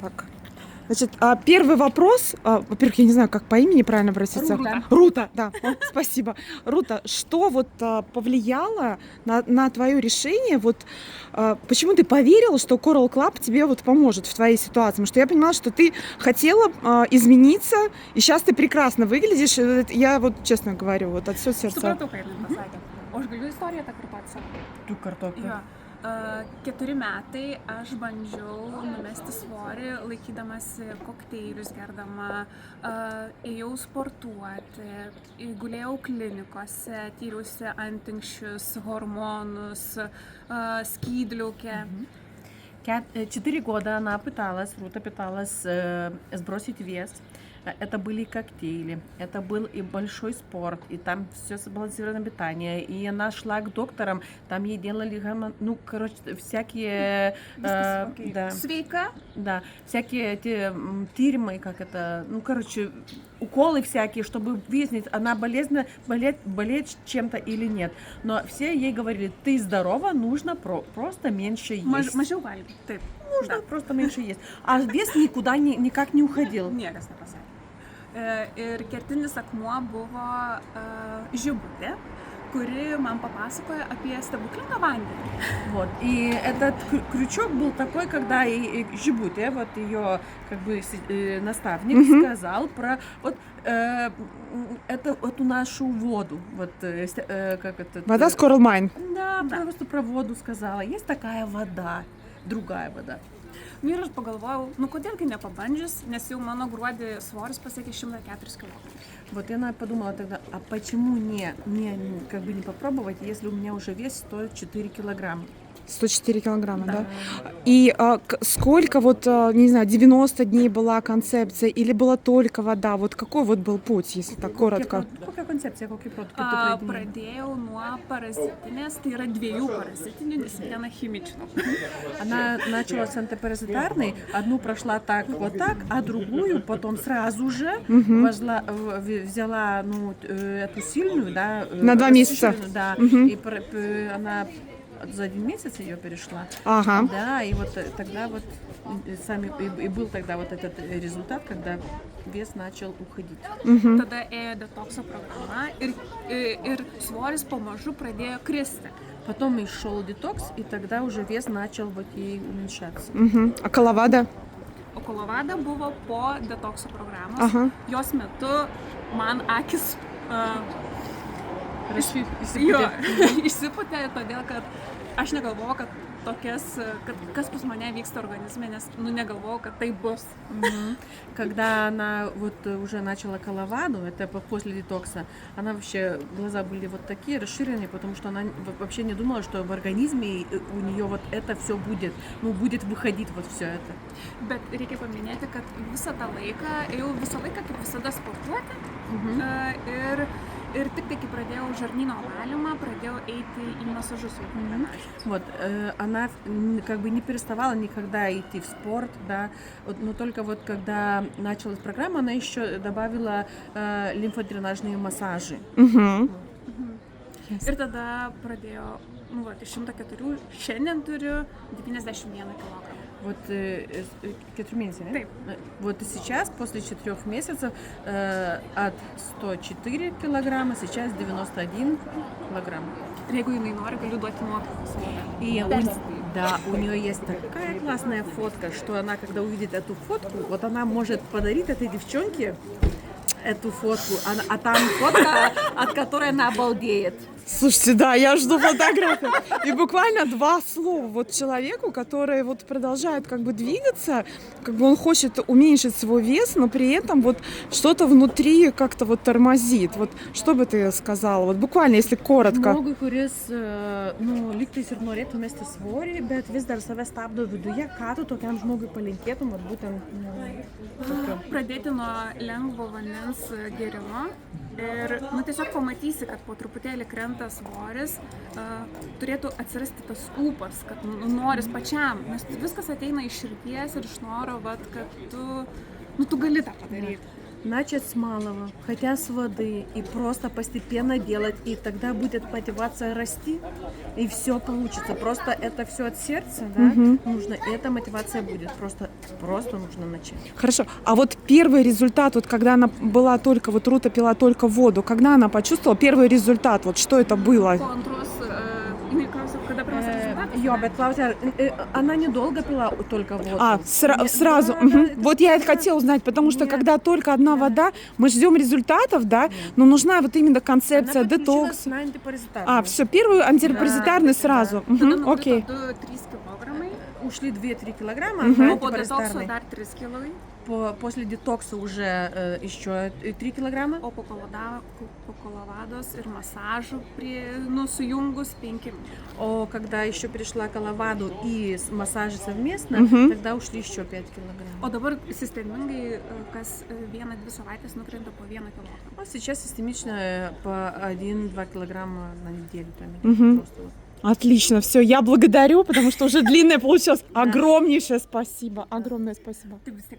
Так. Значит, первый вопрос. Во-первых, я не знаю, как по имени правильно обратиться. Рута. Рута, да. Спасибо. Рута, что вот повлияло на твое решение? Вот почему ты поверила, что Coral Club тебе вот поможет в твоей ситуации? Потому что я понимала, что ты хотела измениться, и сейчас ты прекрасно выглядишь. Я вот честно говорю, вот от всего сердца. Supratau, ką jinai pasakė. O aš galiu istoriją tą kartoti savo. Tu kartok. Jo. 4 metai aš bandžiau numesti svorį, laikydamasi kokteilius, gerdama, ėjau sportuoti, gulėjau klinikose, tyriausi antinkščius, hormonus, skydliaukę. 4 года она Рута пыталась сбросить вес. Это были коктейли, это был и большой спорт, и там все сбалансированное питание, и она шла к докторам, там ей делали всякие Sveika. Да, всякие эти тюрьмы, как это, уколы всякие, чтобы выяснить, она болеет чем-то или нет. Но все ей говорили, ты здорова, нужно просто меньше есть. Mažiau valgyti. Taip. Нужно просто меньше есть. А вес никак не уходил. Niekas nepasakė. Ir kertinis akmuo buvo žibutė, kuri man papasakoja apie stebuklingą vandenį. Вот. И этот крючок был такой, когда и Жибуте, вот ее наставник, сказал про эту нашу воду. Вот, Вода с Coral Mine. Да, просто про воду сказала. Есть такая вода, другая вода. Ir aš pagalvojau, kodėlgi nepabandžius, nes jau mano gruodį svoris pasiekė 104 kg. Вот и она подумала тогда, а почему не попробовать, если у меня уже вес 104 килограмма? 104 килограмма, да? И сколько не знаю, 90 дней была концепция или была только вода? Вот какой вот был путь, если так коротко? Какая концепция, какие продукты? Pradėjau nuo parazitinės, tai yra 2 parazitinių, nes viena химична. Она начала с антипаразитарной, одну прошла так, а другую потом сразу же взяла эту сильную, да? На 2 месяца. Да, и она за 1 месяц ее перешла. Ага. Да, и вот тогда и был тогда вот этот результат, когда вес начал уходить. Tada ėjo detokso programa ir svoris pamažu pradėjo kristi. Потом и шел детокс, и тогда уже вес начал ей уменьшаться. А Коловада? O Kolovada buvo po detokso programos. Jos metu man akis išsipūtė, todėl kad aš negalvojau, kad kas pas mane vyksta организме, nes негалвojau, kad tai bus. Когда она уже начала Коловаду, это после детокса, она вообще, глаза были такие расширенные, потому что она вообще не думала, что в организме у нее это все будет выходить все это. Bet reikia paminėti, kad visą tą laiką, ėjau visą laiką kaip visada sportuoti ir tik kai pradėjau žarnyno valymą, pradėjau eiti į masažus. Вот, она не переставала никогда идти в спорт, да, но только когда началась программа, она еще добавила лимфодренажные массажи. Ir tada pradėjo, iš 104, šiandien turiu 91 kg. Вот 4 месяца, да? Вот сейчас, после 4 месяцев, от 104 килограмма, сейчас 91 килограмм. Jeigu jinai nori, galiu duoti nuotraukas. И у нее есть такая классная фотка, что она, когда увидит эту фотку, вот она может подарить этой девчонке эту фотку, а там фотка, от которой она обалдеет. Слушайте, да, я жду фотографию. И буквально 2 слова человеку, который продолжает двигаться, он хочет уменьшить свой вес, но при этом что-то внутри как-то тормозит. Что бы ты сказала? Буквально, если коротко. Žmogui, kuris, lygtais ir norėtų mesti svorį, bet vis dar save stabdo viduje, ką tu tokiam žmogui palinkėtum, būtent Pradėti nuo lengvo vandens gėrimo ir tiesiog pamatysi, kad po truputėlį krenta svoris, turėtų atsirasti tas ūpas, kad noris pačiam, nes viskas ateina iš širdies ir iš noro, kad tu gali tą padaryti. начать с малого, хотя с воды, и просто постепенно делать, и тогда будет мотивация расти, и все получится. Просто это все от сердца, да, нужно, и эта мотивация будет. Просто нужно начать. Хорошо. А вот первый результат, вот когда она была только, вот Рута пила только воду, когда она почувствовала первый результат, вот что это было? Контрус, когда приносит результат, Ее Клаудия, она недолго пила только воду. Сразу. Да, Мгм. да, это Вот я это сразу. хотела узнать, потому что Нет. когда только одна вода, мы ждем результатов, да, но нужна вот именно концепция Она подключилась детокс. на антипаразитарную. Все, первую антипаразитарную Да, сразу. tada Мгм, окей. nukrito 2-3 kg, Ушли 2-3 килограмма Мгм. на o po detokso антипаразитарный. dar 3 kg, После детокса уже еще 3 килограмма. o po kolavados ir masažų sujungus 5. Когда еще перешла к Коловаду и массажи совместно, Мгм. тогда ушли еще 5 килограмм. O dabar sistemingai kas 1-2 savaitės nukrinta po 1 kg. А сейчас системично по 1-2 килограмма на неделю. Мгм. Просто вот. Отлично, все, я благодарю, потому что уже длинное получилось. Огромнейшее спасибо, огромное спасибо. Tai vis tiek